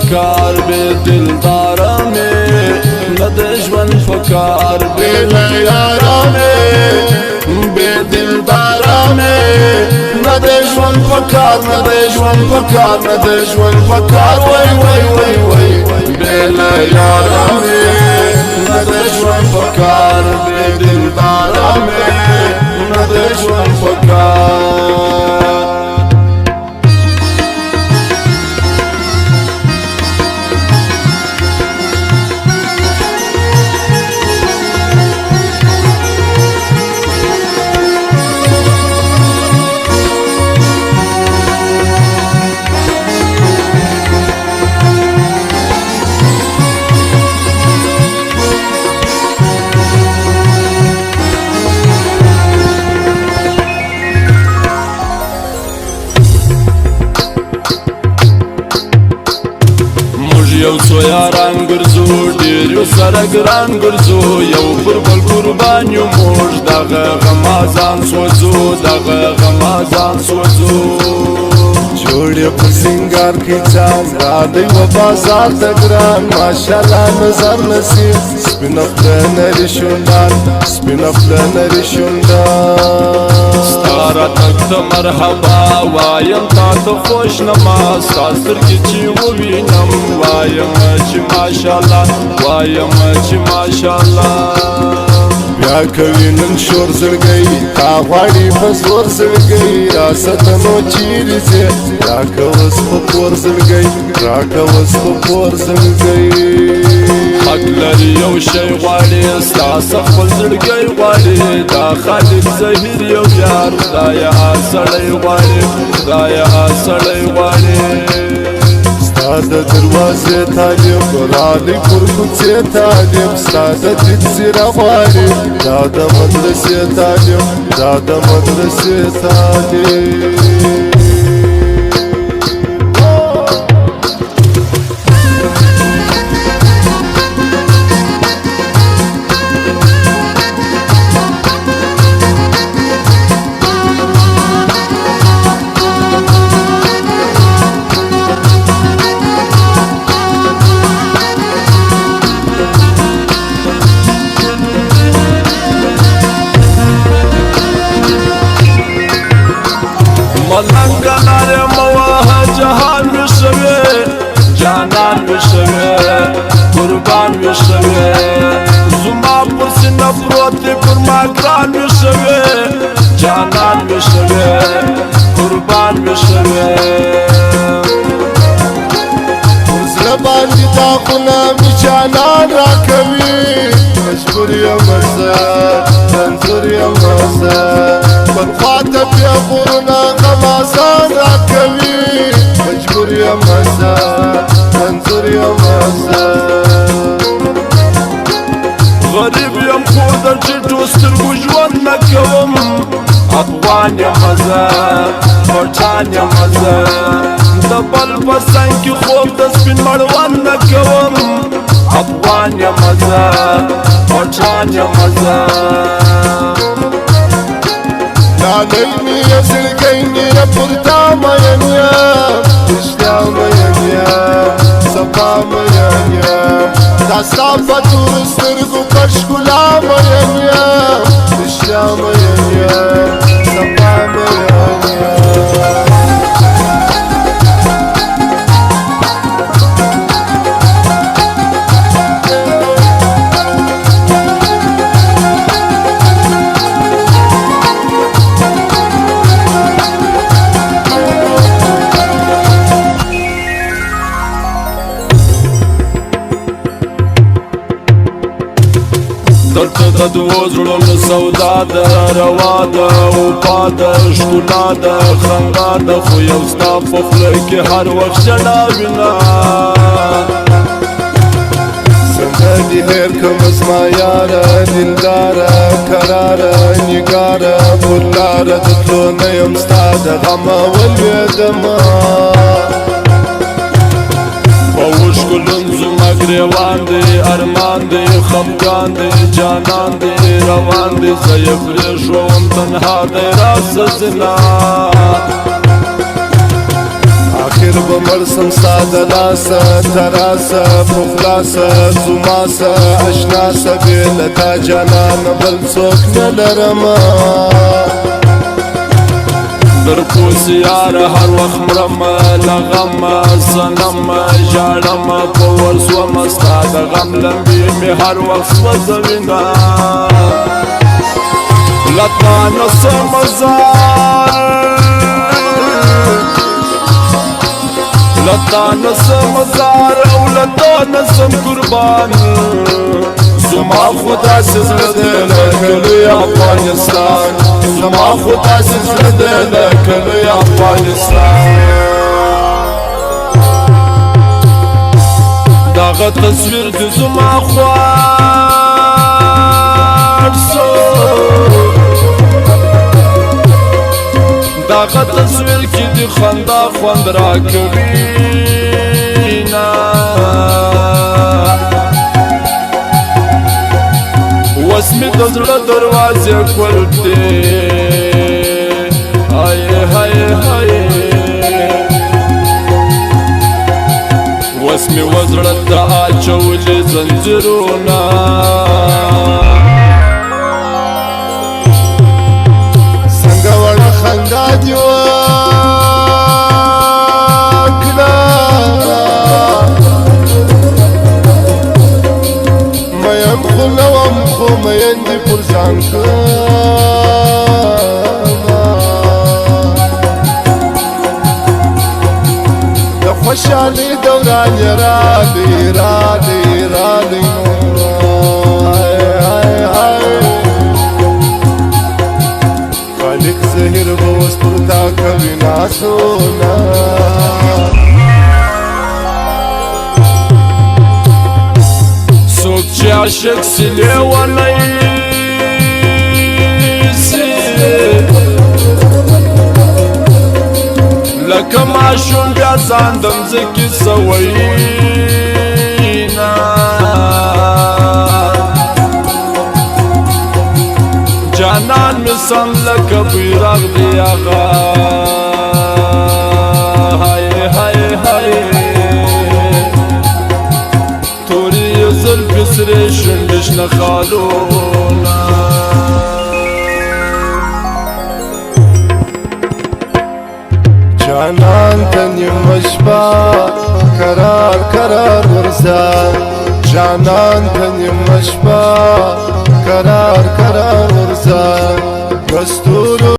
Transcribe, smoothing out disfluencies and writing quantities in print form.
فکار به دلدارا میں ندشمن فکار به یارا میں به دلدارا میں ندشمن فکار وای وای وای وای به یارا میں ندشمن فکار به دلدارا میں ندشمن فکار یو څو یاران ګرځو ډېر یو سره ګران ګرځو یو پر بل قربان یو موږ دغه غمازان سوځو جوړې په سنگار کې ځان راځي و بازار ته ګران ماشاءالله نظر نصیب سپین خپله نری شونډان ستاره تک ته مرحبا وایم تا ته خوش نما ستا سترګې چې ووینم وایم چې ماشاءالله بیا کوي نن شور زړګی تا غواړي په زور زړګی راست نو چیرې ځې راکه اوس په پور زړګی حق لري یو شی غواړي ستا خپل زړګی غواړي دا خالق زهیر یو یار خدایه سړی غواړي ستا د دروازې طالب رالی پر کوڅې طالب ستا د دید زیره غواړي دا د مدرسې طالب ملنګ غرنا غمازان راکوي مجبور یم زه منظور یم زه غریب یم خو د ټیټو سترګو ژوند نه کوم افغان یم زه پټان یم زه د بل په څنګ کې خوب د سپین مړوند نه کوم افغان یم زه پټان یم زه نالۍ مې زړګی مې پر تا مین یم رښتیا مین یم صفا مین یم دا ستا په تورو سترګو په ښکلا مین یم رښتیا مین یم صفا مین یم دلته د دوو زړونو سودا ده روا ده وفا ده ښکلا ده خندا ده خو یو ستا په خوله کې هر وخت ژړا وینه څنګه دې هېر کړم زما یاره دلداره قراره نګاره پر لاره د تلو نه یم ستا د غمه ولوېدمه اوښکو لنځو ما ګرېوان دی ارمان دی خفګان دی جانان دی روان دی زه یې پرېښوم تنها دی راسه ځینه آخر به مړ سم ستا د لاسه تراسه په خلاصه زماسه اشناسه بې له تا جانانه بل څوک نه لرمه در پوس یاره هر وخت مرمه له غمه صنمه ژاړمه په ورسومه ستا د غم لمبې مې هر وخت سوځوینه له تا نه سم له تا نه سم زار او له تا نه سم قربان زما خو داسې زړه دی لکه لوی افغانستان زما خو داسې زړه دی لکه لوی افغانستان دغه تصویر د زما خوار سو دغه تصویر کې د خندا خوند راکوي نه اوس مې د زړه دروازې کولپ دی هاي هاي هاي اوس مې و زړه ته اچولې زنځیرونه څنګه وړه خندا دې وکړه میم خو نه وم خو مین دې پر ځان کړمه د خوشحالۍ دوران یې راغلی راغلی راغلی خالق زهر به اوس پر تا کوي ناسونه څوک چې عاشق سي لیونی سي لکه ماشوم بیا ځان د مځکې سوینا جانان مې سم لکه بیرغ دی هغه هاي هاي هاي تورې زلفې سرې شونډې شنه خالونه جانان ته نیمه شپه قرار قرار ورځه جانان ته نیمه شپه قرار قرار ورځه د ستورو